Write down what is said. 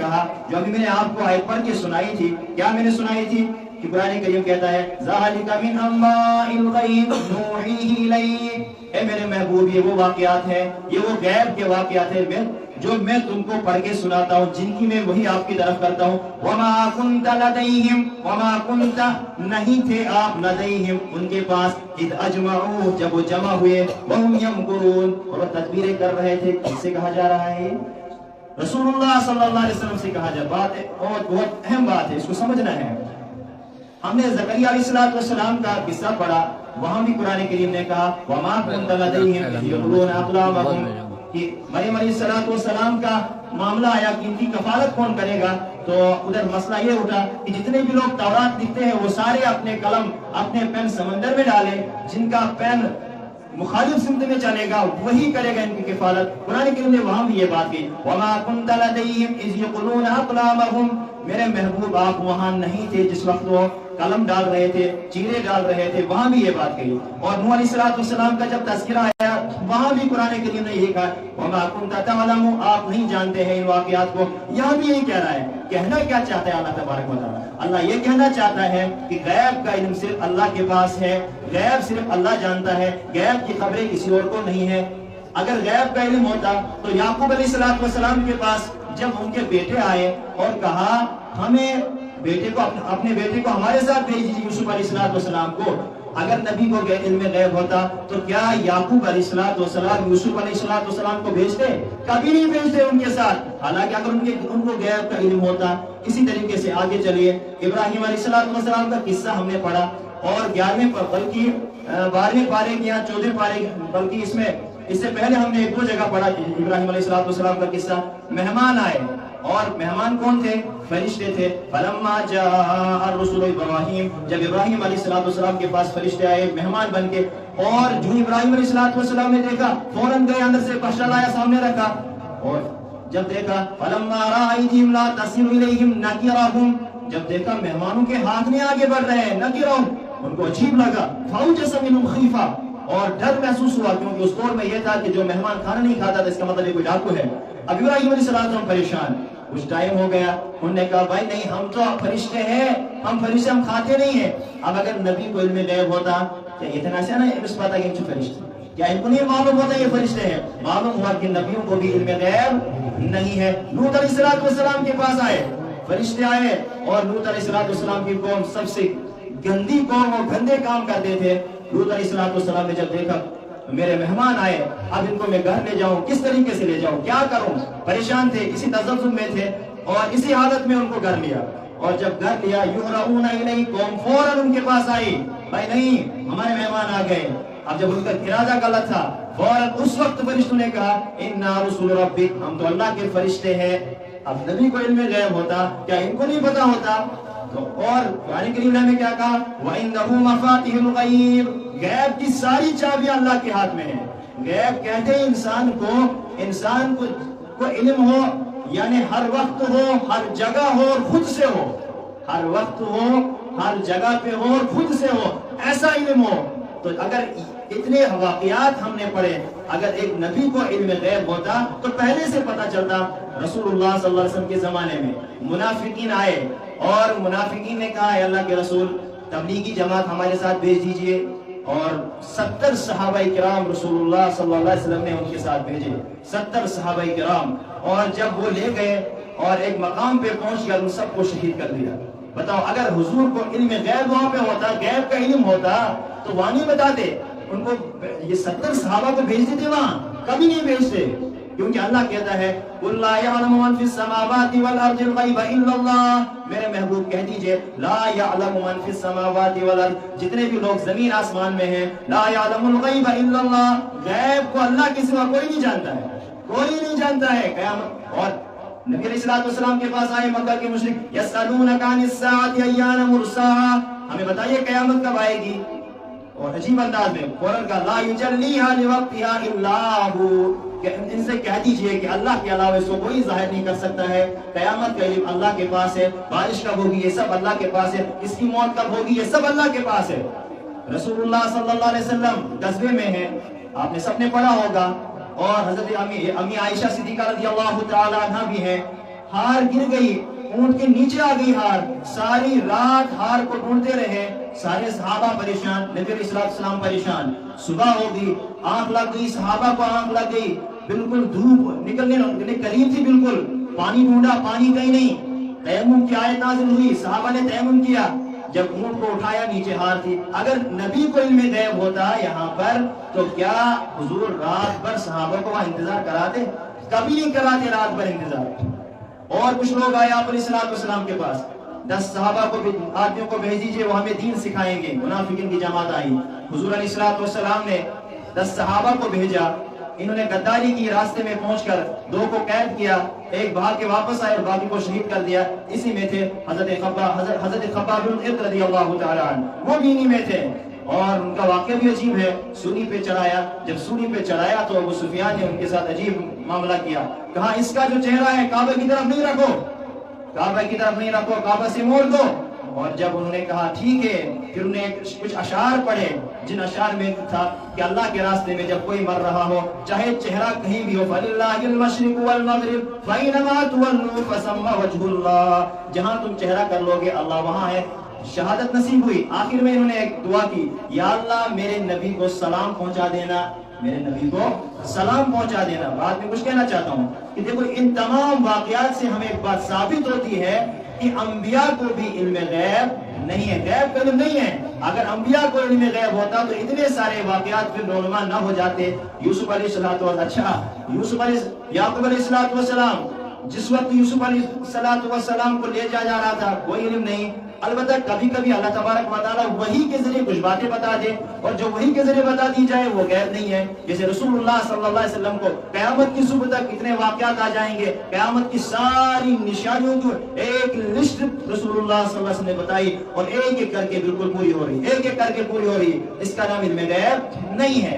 کہا جو ابھی میں نے آپ کو آیت پڑھ کے سنائی تھی، کیا میں نے سنائی تھی کہ قرآن کریم کہتا ہے ذَلِكَ مِنْ أَنْبَاءِ الْغَيْبِ نُوحِيهِ إِلَيْكَ، اے میرے محبوب یہ وہ واقعات ہیں، یہ وہ غیب کے واقعات ہیں جو میں تم کو پڑھ کے سناتا ہوں، جن کی میں وہی آپ کی طرف کرتا ہوں۔ وَمَا كُنْتَ لَدَيْهِمْ وَمَا كُنْتَ نہیں تھے آپ لَدَيْهِمْ ان کے پاس، اِذْ أَجْمَعُوا جب وہ جمع ہوئے، وَهُمْ يَمْكُرُونَ اور وہ تدبیریں کر رہے تھے۔ کس سے کہا جا رہا ہے؟ رسول اللہ صلی اللہ علیہ وسلم سے کہا جا بات ہے، اور بہت اہم بات ہے، اس کو سمجھنا ہے۔ ہم نے زکریا علیہ السلام کا قصہ پڑھا، وہاں بھی قرآن کریم نے کہا وَمَا كُنْتَ لَدَيْهِمْ إِذْ يُلْقُونَ أَقْلَامَهُمْ کہ مریم علیہ السلام کا معاملہ آیا کہ ان کی کفالت کون کرے گا، تو ادھر مسئلہ یہ اٹھا کہ جتنے بھی لوگ تورات لکھتے ہیں وہ سارے اپنے قلم اپنے پین سمندر میں ڈالیں، جن کا پین مخالف سمت میں چلے گا وہی کرے گا ان کی کفالت۔ قرآن کریم نے وہاں بھی یہ بات کی وَمَا كُنْتَ لَدَيْهِمْ إِذْ يُلْقُونَ أَقْلَامَهُم، میرے محبوب آپ وہاں نہیں تھے جس وقت وہ قلم ڈال رہے تھے، چیرے ڈال رہے تھے، وہاں بھی یہ بات کہی۔ اور نوح علیہ السلام کا جب تذکرہ آیا وہاں بھی قرآن کریم نے یہ کہا وَمَا كُنْتَ تَعْلَمُ، آپ نہیں جانتے ہیں ان واقعات کو۔ یہاں بھی یہی کہہ رہا ہے، کہنا کیا چاہتا ہے اللہ تبارک و تعالیٰ؟ اللہ یہ کہنا چاہتا ہے کہ غیب کا علم صرف اللہ کے پاس ہے، غیب صرف اللہ جانتا ہے، غیب کی خبریں کسی اور کو نہیں ہے۔ اگر غیب کا علم ہوتا تو یعقوب علیہ السلام کے پاس جب ان کے بیٹے آئے اور کہا ہمیں بیٹے کو اپنے بیٹے کو ہمارے ساتھ بھیج دیجیے یوسف علیہ السلام کو، اگر نبی کو علم غیب ہوتا تو کیا یعقوب علیہ السلام یوسف علیہ السلام کو بھیجتے؟ کبھی نہیں بھیجتے ان کے ساتھ، حالانکہ اگر ان کو غیب کا علم ہوتا۔ اسی طریقے سے آگے چلیے، ابراہیم علیہ السلام کا قصہ ہم نے پڑھا، اور 11ویں بلکہ 12ویں پارے کی یا 14ویں پارے بلکہ اس سے پہلے ہم نے ایک دو جگہ پڑھا ابراہیم علیہ السلام کا قصہ۔ مہمان آئے، اور مہمان کون تھے؟ فرشتے تھے۔ فلما جاء الرسل ابراہیم، جب ابراہیم علیہ السلام کے پاس فرشتے آئے مہمان بن کے، اور جو ابراہیم علیہ السلام نے دیکھا فوراً گئے اندر سے پشا لایا سامنے رکھا، اور جب دیکھا فلما رأى أيديهم لا تصل إليهم نكرهم، جب دیکھا مہمانوں کے ہاتھ نہیں آگے بڑھ رہے ہیں، نکرهم ان کو عجیب لگا، فأوجس منهم خیفہ، اور ڈر محسوس ہوا، کیونکہ اس دور میں یہ تھا کہ جو مہمان کھانا نہیں کھاتا تھا اس کا مطلب یہ کوئی ڈاکو ہے۔ اب ابراہیم علیہ السلام پریشان، کچھ ٹائم ہو گیا، انہوں نے کہا بھائی نہیں، ہم تو فرشتے ہیں، ہم کھاتے نہیں ہیں۔ اب اگر نبی کو علم غیب ہوتا کہ اتنا سے نا اس پتا کہ فرشتے، کیا ان کو نہیں معلوم ہوتا یہ فرشتے ہیں؟ معلوم ہوا کہ نبیوں کو بھی علم غیب نہیں ہے۔ لوط علیہ السلام کے پاس آئے، فرشتے آئے، اور لوط علیہ السلام کی قوم سب سے گندی قوم اور گندے کام کرتے تھے۔ لوط علیہ السلام نے جب دیکھا میرے مہمان آئے، اب ان کو میں گھر لے جاؤں، کس طریقے سے لے جاؤں، کیا کروں؟ پریشان تھے، اسی تذبذب میں تھے، اور اسی حالت میں ان کو گھر لیا، اور جب گھر لیا یہرعون الیکم، فوراً ان کے پاس آئی، بھائی نہیں ہمارے مہمان آ گئے۔ اب جب ان کا ارادہ غلط تھا، فوراً اس وقت فرشتوں نے کہا انا رسول ربک، ہم تو اللہ کے فرشتے ہیں۔ اب نبی کو علم غیب ہوتا، کیا ان کو نہیں پتا ہوتا؟ اور قرآن کریم میں کیا کہا وَإِنَّهُ مَفَاتِحُ الْغَيْبِ، غیب کی ساری چابیاں اللہ کے ہاتھ میں ہیں۔ غیب کہتے ہیں انسان کو علم ہو، یعنی ہر وقت ہو، ہر جگہ ہو اور خود سے ہو، ہر وقت ہو، ہر جگہ پہ ہو اور خود سے ہو، ایسا علم ہو۔ تو اگر اتنے واقعات ہم نے پڑھے، اگر ایک نبی کو علم غیب ہوتا تو پہلے سے پتا چلتا۔ رسول اللہ صلی اللہ علیہ وسلم کے زمانے میں منافقین آئے، اور منافقین نے کہا اے اللہ کے رسول تبلیغی جماعت ہمارے ساتھ بھیج دیجئے، اور 70 صحابہ کرام رسول اللہ صلی اللہ علیہ وسلم نے ان کے ساتھ بھیجے، 70 صحابہ کرام، اور جب وہ لے گئے اور ایک مقام پہ پہنچ گیا ان سب کو شہید کر دیا۔ بتاؤ اگر حضور کو علم غیب وہاں پہ ہوتا، غیب کا علم ہوتا تو وہاں نہیں بتاتے، ان کو یہ 70 صحابہ کو بھیجتے تھے، وہاں کبھی نہیں بھیجتے، کیونکہ اللہ کہتا ہے قُلْ لَا يَعْلَمُ مَنْ فِي السَّمَاوَاتِ وَالْأَرْضِ الْغَيْبَ إِلَّا اللَّهُ، میرے محبوب کہہ دیجئے لا يَعْلَمُ مَنْ فِي السَّمَاوَاتِ وَالْأَرْضِ، جتنے بھی لوگ زمین آسمان میں ہیں، لا يَعْلَمُ الْغَيْبَ إِلَّا اللَّهُ، غیب کو اللہ کے سوا کوئی نہیں جانتا ہے، کوئی نہیں جانتا ہے۔ قیامت، اور نبی علیہ السلام کے پاس آئے مکہ کے مشرک، یسألونک عن الساعۃ ایان مرساها، ہمیں بتائیے قیامت کب آئے گی، اور عجیب انداز میں فوراً کہا لا یجلیھا لوقتھا الا ھو، کہ ان سے کہہ دیجئے کہ اللہ کے علاوہ اس کو کوئی ظاہر نہیں کر سکتا ہے۔ قیامت کا علم اللہ کے پاس ہے، بارش کب ہوگی یہ سب اللہ کے پاس ہے، اس کی موت کب ہوگی یہ سب اللہ کے پاس ہے۔ رسول اللہ صلی اللہ علیہ وسلم غزوے میں ہیں، آپ نے سب نے پڑھا ہوگا، اور حضرت امی عائشہ صدیقہ رضی اللہ تعالی عنہ بھی ہیں، ہار گر گئی، اونٹ کے نیچے آ گئی ہار، ساری رات ہار کو ڈھونڈتے رہے، سارے صحابہ پریشان، نبی علیہ السلام پریشان۔ صبح ہو گئی، آنکھ لگ گئی، صحابہ کو آنکھ لگ گئی، بالکل دھوپ نکلنے قریب تھی، بالکل پانی ڈھونڈا، پانی کہیں نہیں۔ تیمم کی آیت نازل ہوئی، صحابہ نے تیمم کیا، جب اونٹ کو اٹھایا نیچے ہار تھی۔ اگر نبی کو علم غیب ہوتا یہاں پر تو کیا حضور رات بھر صحابہ کو وہاں انتظار کراتے؟ کبھی نہیں کراتے رات بھر انتظار۔ اور کچھ لوگ آئے آپ علیہ السلام کے پاس، 10 صحابہ کو آدمیوں کو بھیج دیجئے، وہ ہمیں دین سکھائیں گے۔ منافقین کی جماعت آئی، حضور علیہ السلام نے 10 صحابہ کو بھیجا، انہوں نے غداری کی، راستے میں پہنچ کر 2 کو قید کیا، ایک بھاگ کے واپس آئے اور باقی کو شہید کر دیا۔ اسی میں تھے حضرت خباب بن الارت رضی اللہ تعالی عنہ، وہ بھی انہی میں تھے، اور ان کا واقعہ بھی عجیب ہے۔ سولی پہ چڑھایا، جب سولی پہ چڑھایا تو ابو سفیان نے ان کے ساتھ عجیب معاملہ کیا، کہا اس کا جو چہرہ ہے کعبہ کی طرف نہیں رکھو، کعبہ کی طرف نہیں رکھو، کعبہ سے موڑ دو۔ اور جب انہوں نے کہا ٹھیک ہے، پھر انہوں نے کچھ اشعار پڑھے، جن اشعار میں تھا کہ اللہ کے راستے میں جب کوئی مر رہا ہو، چاہے چہرہ کہیں بھی ہو، فَلِلَّهِ الْمَشْرِقُ وَالْمَغْرِبُ فَأَيْنَمَا تُوَلُّوا فَثَمَّ وَجْهُ اللَّهِ، جہاں تم چہرہ کر لو گے اللہ وہاں ہے۔ شہادت نصیب ہوئی، آخر میں انہوں نے ایک دعا کی، یا اللہ میرے نبی کو سلام پہنچا دینا، میرے نبی کو سلام پہنچا دینا۔ بعد میں کچھ کہنا چاہتا ہوں کہ دیکھو ان تمام واقعات سے ہمیں ایک بات ثابت ہوتی ہے کہ انبیاء کو بھی علم غیب نہیں ہے، غیب کا علم نہیں ہے۔ اگر انبیاء کو علم غیب ہوتا تو اتنے سارے واقعات پھر رونما نہ ہو جاتے۔ یوسف علیہ یعقوب علیہ السلام، جس وقت یوسف علیہ السلام کو لے جا رہا تھا، کوئی علم نہیں، البتہ کبھی کبھی اللہ تبارک و تعالیٰ وحی کے ذریعے کچھ باتیں بتا دے، اور جو وحی کے ذریعے بتا دی جائے وہ غیب نہیں ہے۔ جیسے رسول اللہ صلی اللہ علیہ وسلم کو قیامت کی صبح تک اتنے واقعات آ جائیں گے، قیامت کی ساری نشانیوں کی ایک لسٹ رسول اللہ صلی اللہ علیہ وسلم نے بتائی، اور ایک ایک کر کے بالکل پوری ہو رہی، ایک ایک کر کے پوری ہو رہی، اس کا نام علم غیب نہیں ہے۔